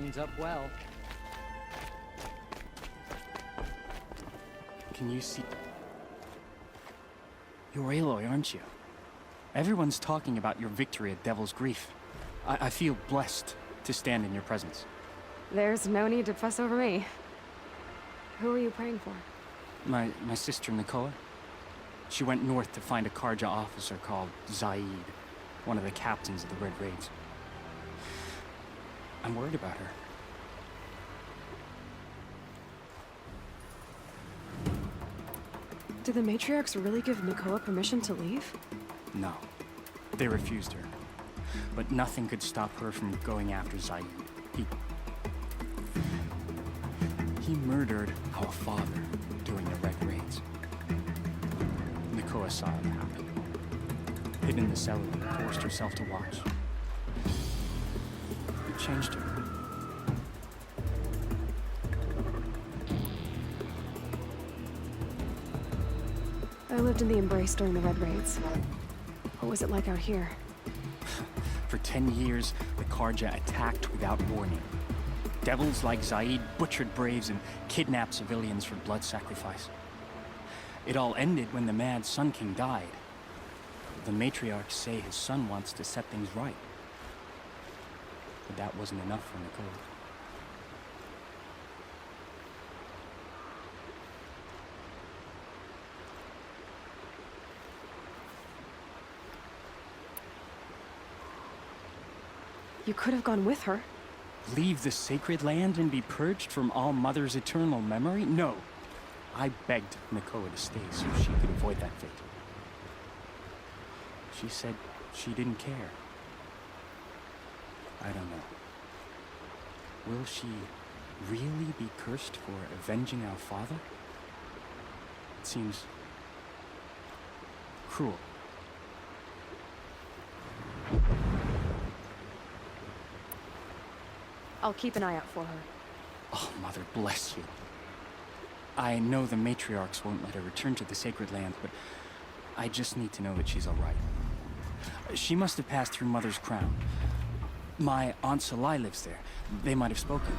cleans up well. Can you see? You're Aloy, aren't you? Everyone's talking about your victory at Devil's Grief. I feel blessed to stand in your presence. There's no need to fuss over me. Who are you praying for? My sister Nakoa. She went north to find a Karja officer called Zaid, one of the captains of the Red Raids. I'm worried about her. Did the matriarchs really give Nakoa permission to leave? No. They refused her. But nothing could stop her from going after Zaid. He murdered our father during the Red Raids. Nakoa saw it happen. Hid in the cellar and forced herself to watch. It changed her. I lived in the Embrace during the Red Raids. What was it like out here? For 10 years, the Karja attacked without warning. Devils like Zaid butchered braves and kidnapped civilians for blood sacrifice. It all ended when the mad Sun King died. The matriarchs say his son wants to set things right. But that wasn't enough for Nakoa. You could have gone with her. Leave the sacred land and be purged from all Mother's eternal memory? No. I begged Nakoa to stay so she could avoid that fate. She said she didn't care. I don't know. Will she really be cursed for avenging our father? It seems cruel. I'll keep an eye out for her. Oh, Mother bless you. I know the matriarchs won't let her return to the sacred land, but I just need to know that she's all right. She must have passed through Mother's crown. My Aunt Salai lives there. They might have spoken.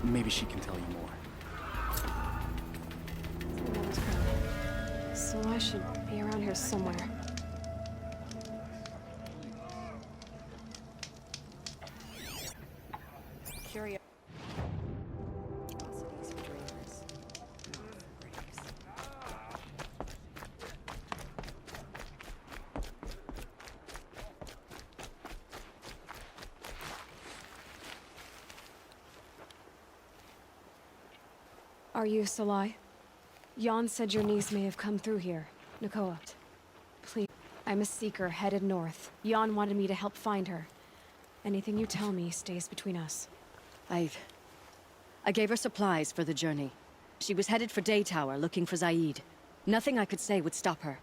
Maybe she can tell you more. Mother's crown. So I should be around here somewhere. Curious. Are you Salai? Jan said your niece may have come through here. Nakoa. Please. I'm a seeker headed north. Jan wanted me to help find her. Anything you tell me stays between us. I gave her supplies for the journey. She was headed for Day Tower looking for Zaid. Nothing I could say would stop her.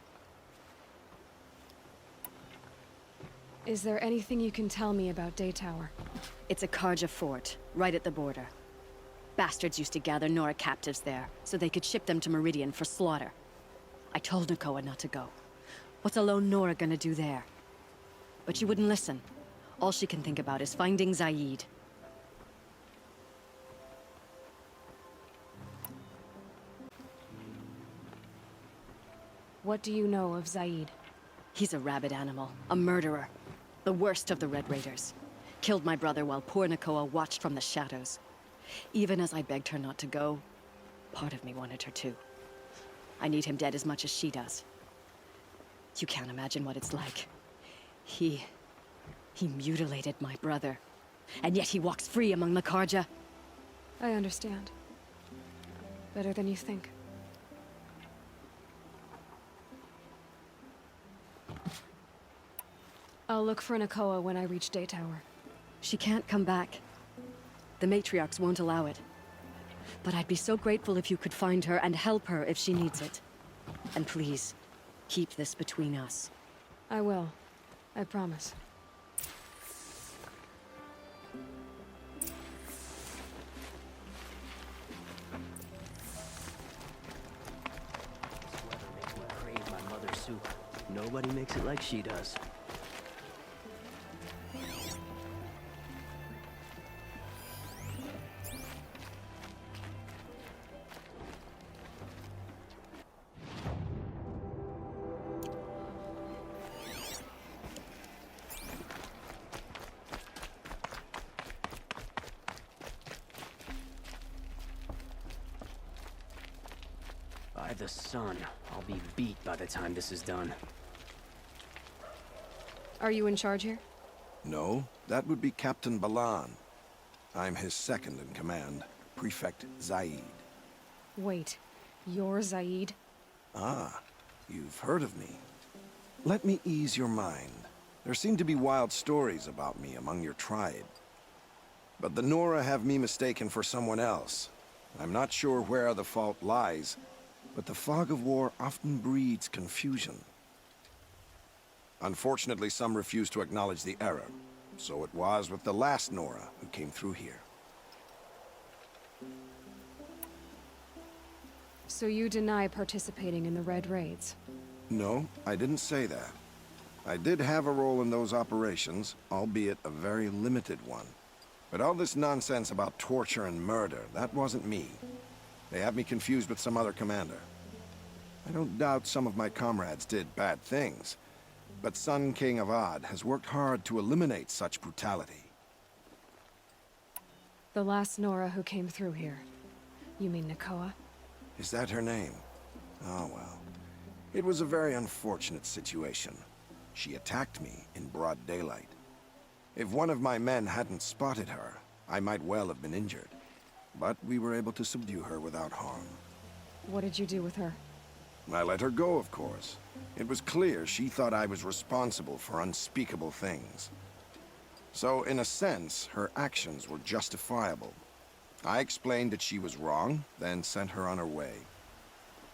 Is there anything you can tell me about Day Tower? It's a Karja fort, right at the border. Bastards used to gather Nora captives there, so they could ship them to Meridian for slaughter. I told Nakoa not to go. What's a lone Nora gonna do there? But she wouldn't listen. All she can think about is finding Zaid. What do you know of Zaid? He's a rabid animal, a murderer. The worst of the Red Raiders. Killed my brother while poor Nakoa watched from the shadows. Even as I begged her not to go, part of me wanted her to. I need him dead as much as she does. You can't imagine what it's like. He mutilated my brother. And yet he walks free among the Karja. I understand. Better than you think. I'll look for Nakoa when I reach Day Tower. She can't come back. The matriarchs won't allow it. But I'd be so grateful if you could find her and help her if she needs it. And please, keep this between us. I will. I promise. Crave my mother's soup. Nobody makes it like she does. By the sun, I'll be beat by the time this is done. Are you in charge here? No, that would be Captain Balan. I'm his second in command, Prefect Zaid. Wait, you're Zaid? Ah, you've heard of me. Let me ease your mind. There seem to be wild stories about me among your tribe. But the Nora have me mistaken for someone else. I'm not sure where the fault lies, but the fog of war often breeds confusion. Unfortunately, some refuse to acknowledge the error. So it was with the last Nora who came through here. So you deny participating in the Red Raids? No, I didn't say that. I did have a role in those operations, albeit a very limited one. But all this nonsense about torture and murder, that wasn't me. They have me confused with some other commander. I don't doubt some of my comrades did bad things, but Sun King of Odd has worked hard to eliminate such brutality. The last Nora who came through here. You mean Nakoa? Is that her name? Oh well. It was a very unfortunate situation. She attacked me in broad daylight. If one of my men hadn't spotted her, I might well have been injured. But we were able to subdue her without harm. What did you do with her? I let her go, of course. It was clear she thought I was responsible for unspeakable things. So, in a sense, her actions were justifiable. I explained that she was wrong, then sent her on her way.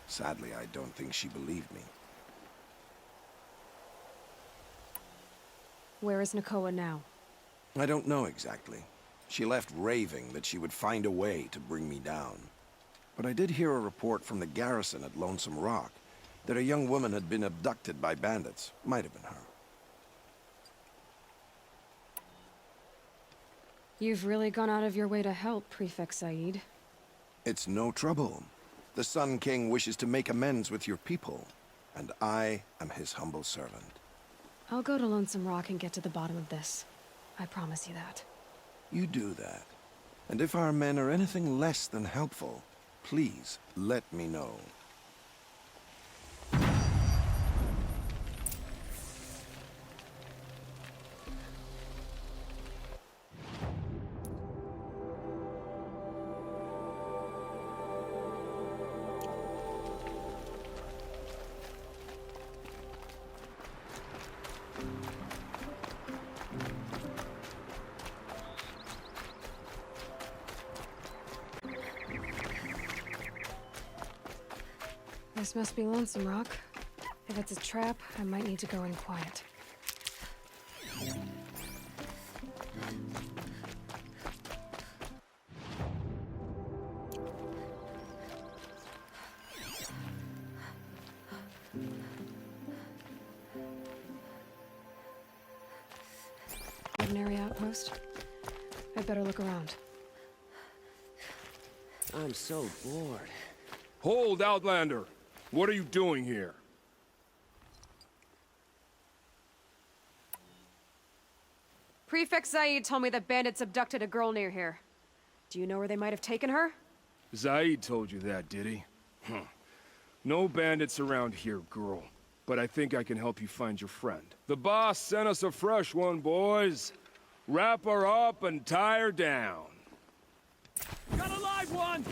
Sadly, I don't think she believed me. Where is Nakoa now? I don't know exactly. She left raving that she would find a way to bring me down. But I did hear a report from the garrison at Lonesome Rock that a young woman had been abducted by bandits. Might have been her. You've really gone out of your way to help, Prefect Zaid. It's no trouble. The Sun King wishes to make amends with your people, and I am his humble servant. I'll go to Lonesome Rock and get to the bottom of this. I promise you that. You do that. And if our men are anything less than helpful, please let me know. This must be Lonesome Rock. If it's a trap, I might need to go in quiet. Ordinary outpost? I'd better look around. I'm so bored. Hold, Outlander! What are you doing here? Prefect Zaid told me that bandits abducted a girl near here. Do you know where they might have taken her? Zaid told you that, did he? Huh. No bandits around here, girl. But I think I can help you find your friend. The boss sent us a fresh one, boys. Wrap her up and tie her down. Got a live one!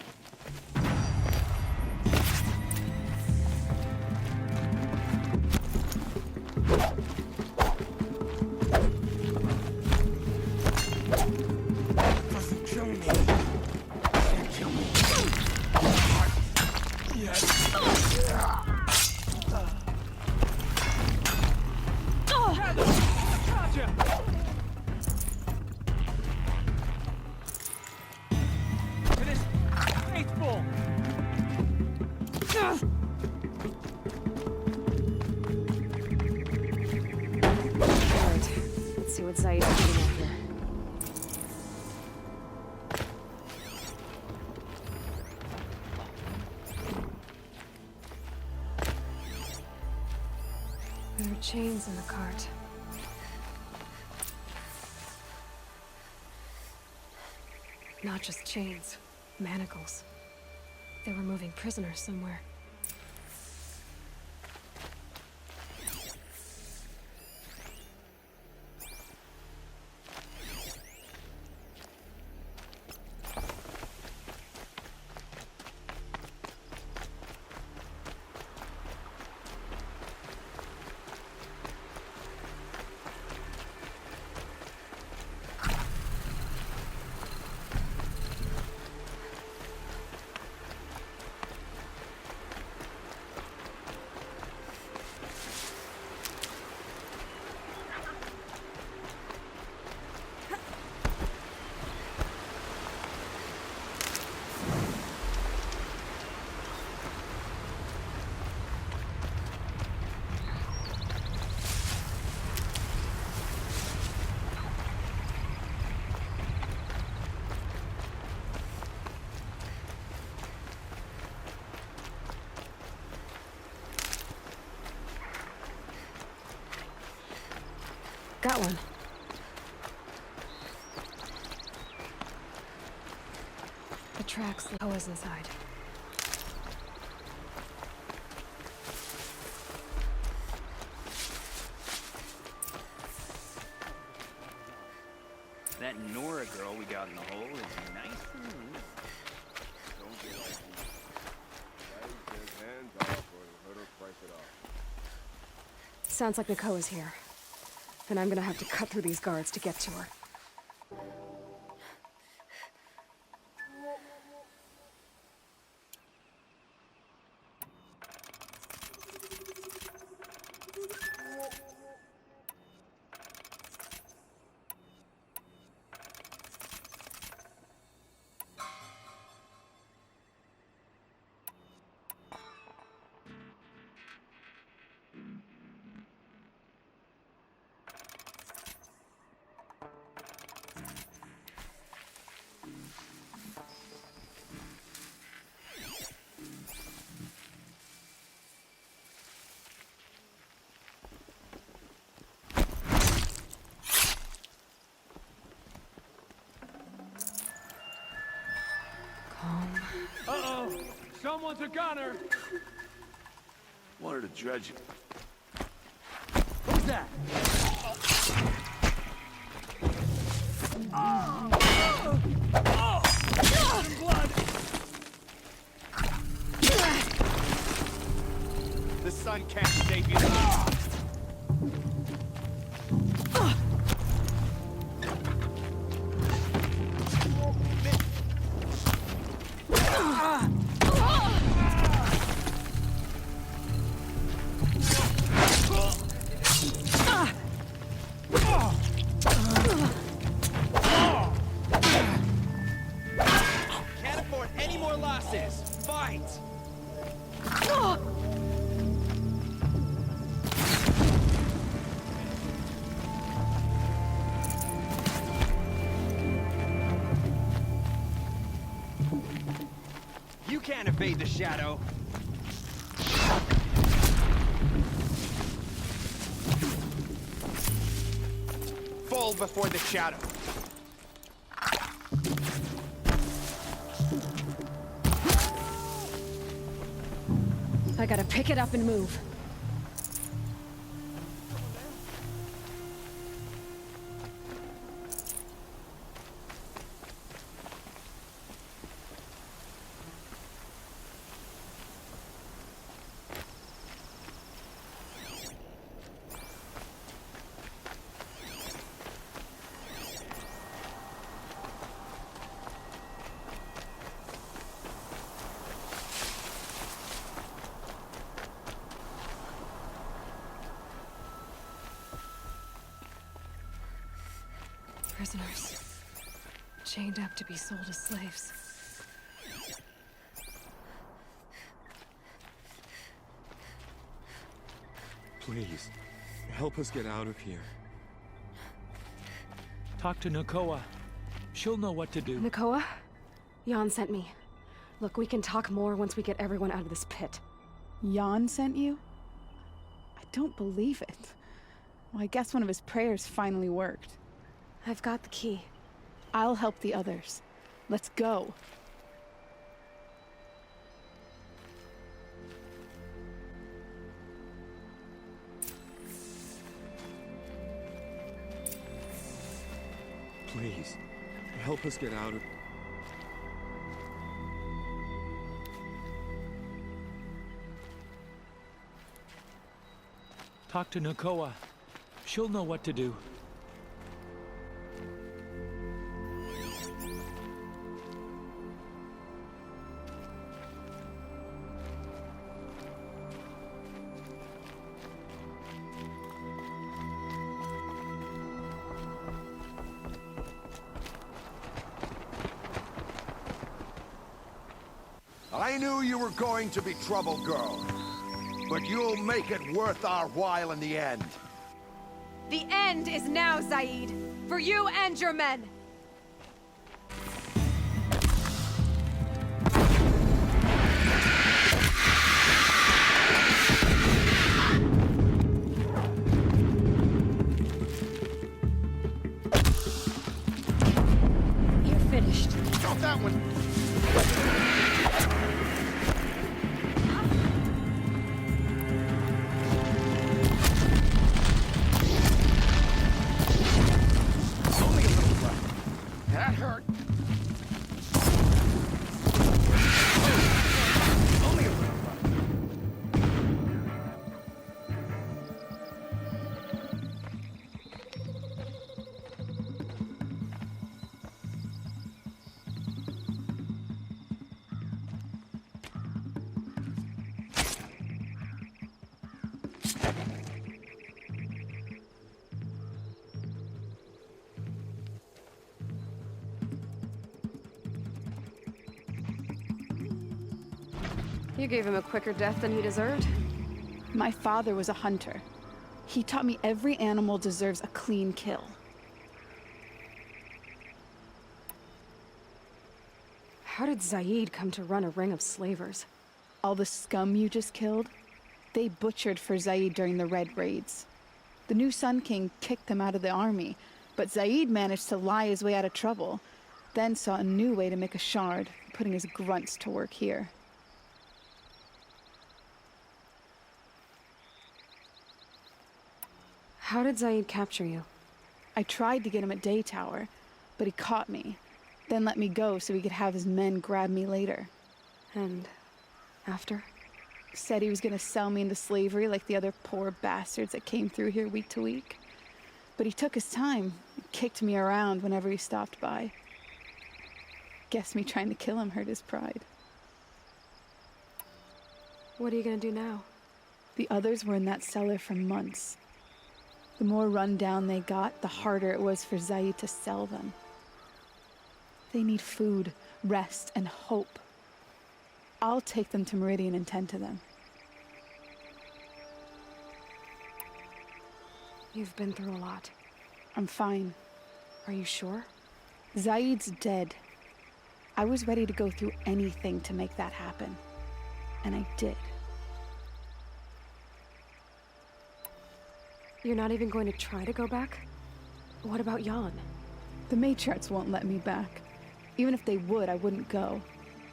Doesn't kill me. Can't kill me. Yes. Gotcha. It is faithful. Alright, let's see what Zaid's doing out here. There are chains in the cart. Not just chains, manacles. They were moving prisoners somewhere. Got one. The tracks, Nakoa's inside. That Nora girl we got in the hole is nice and loose. Don't get like these. Guys, his hands off or let her price it off. Sounds like Nakoa's here. Then I'm gonna have to cut through these guards to get to her. Uh-oh! Someone's a gunner! Wanted to dredge it. Who's that? Blood! The sun can't save you. Can't afford any more losses. Fight! You can't evade the shadow. Fall before the shadow. I gotta pick it up and move. Prisoners. Chained up to be sold as slaves. Please, help us get out of here. Talk to Nakoa. She'll know what to do. Nakoa? Jan sent me. Look, we can talk more once we get everyone out of this pit. Jan sent you? I don't believe it. Well, I guess one of his prayers finally worked. I've got the key. I'll help the others. Let's go. Please, help us get out of... Talk to Nakoa. She'll know what to do. I knew you were going to be trouble, girl. But you'll make it worth our while in the end. The end is now, Zaid. For you and your men. You gave him a quicker death than he deserved. My father was a hunter. He taught me every animal deserves a clean kill. How did Zaid come to run a ring of slavers? All the scum you just killed, they butchered for Zaid during the Red Raids. The new Sun King kicked them out of the army, but Zaid managed to lie his way out of trouble, then saw a new way to make a shard, putting his grunts to work here. How did Zaid capture you? I tried to get him at Day Tower, but he caught me, then let me go so he could have his men grab me later. And after? Said he was gonna sell me into slavery like the other poor bastards that came through here week to week. But he took his time, and kicked me around whenever he stopped by. Guess me trying to kill him hurt his pride. What are you gonna do now? The others were in that cellar for months. The more run down they got, the harder it was for Zaid to sell them. They need food, rest, and hope. I'll take them to Meridian and tend to them. You've been through a lot. I'm fine. Are you sure? Zaid's dead. I was ready to go through anything to make that happen. And I did. You're not even going to try to go back? What about Jan? The matriarchs won't let me back. Even if they would, I wouldn't go.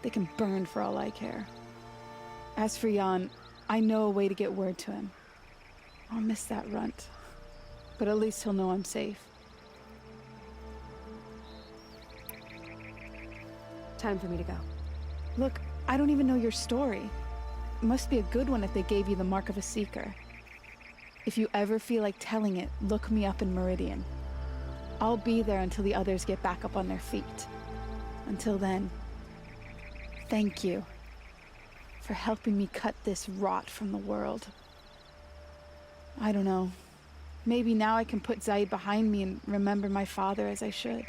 They can burn for all I care. As for Jan, I know a way to get word to him. I'll miss that runt. But at least he'll know I'm safe. Time for me to go. Look, I don't even know your story. It must be a good one if they gave you the mark of a seeker. If you ever feel like telling it, look me up in Meridian. I'll be there until the others get back up on their feet. Until then, thank you for helping me cut this rot from the world. I don't know. Maybe now I can put Zaid behind me and remember my father as I should.